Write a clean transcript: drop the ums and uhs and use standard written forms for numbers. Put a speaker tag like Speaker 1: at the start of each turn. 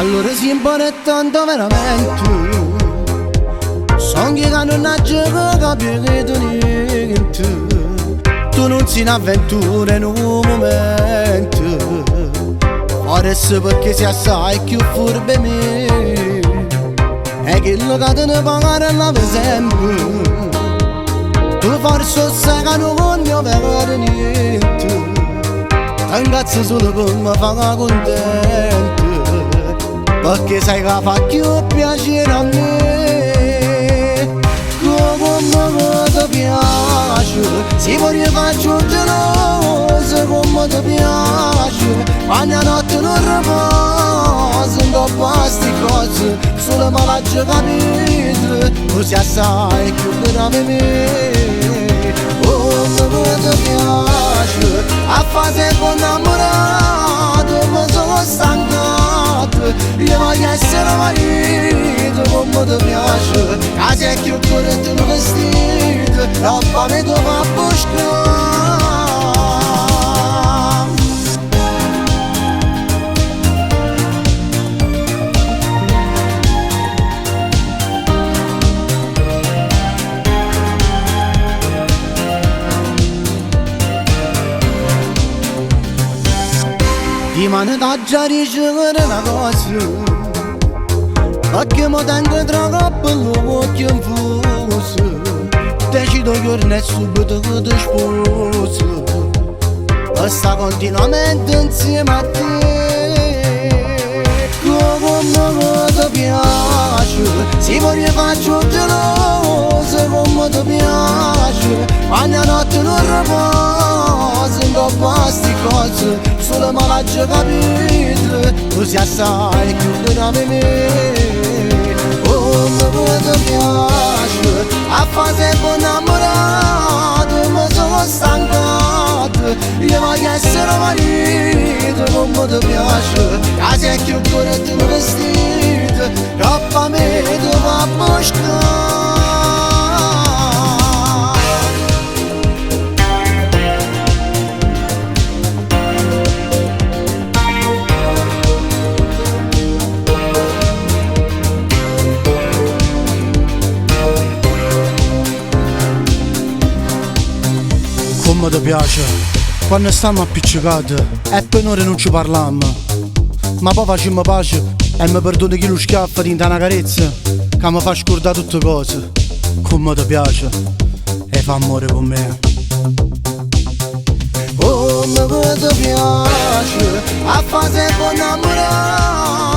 Speaker 1: Allora si impara tanto veramente. Sono che non ha capito niente. Tu non sei un'avventura in un momento. Forse perché sei assai più furbe me. E che lo che ne pagare la per sempre. Tu forse sai che non voglio vedere niente. Ringrazio solo che mi fa contento. Perché sai che fa più piacere a me. Come ti piace. Se vuoi faccio geloso. Come ti piace. Quando la notte non riposo. Non dopo queste cose. Solo me l'ha già capito. Tu sei assai più per me. Come ti piace. A fase con innamorato. Mi sono stancato. Io voglio essere marito. Come ti piace. Che sei più corretto in vestito. Roba mi dove buscare. Di mano da già ricevere una cosa. Perché mi tengo troppo l'occhio in fuso. Decido giorno e subito che ti sposo. E sta continuamente insieme a te. Come ti piace. Se vuoi faccio geloso. Come ti piace. Quando la notte non riposo. Non dopo queste cose. Solo me l'ha già capito. Tu sei assai più per me. Come ti piace. A fase con innamorato. Mi sono stancato. Io voglio essere marito. Come ti piace. Che sei più corretto in vestito. Troppo me dove buscare. Come ti piace, quando stiamo appiccicati e per noi non ci parliamo. Ma poi facciamo pace e mi perdoni chi lo schiaffa di una carezza che mi fa scordare tutte cose. Come ti piace e fa amore con me. Come ti piace, a fase con innamorato.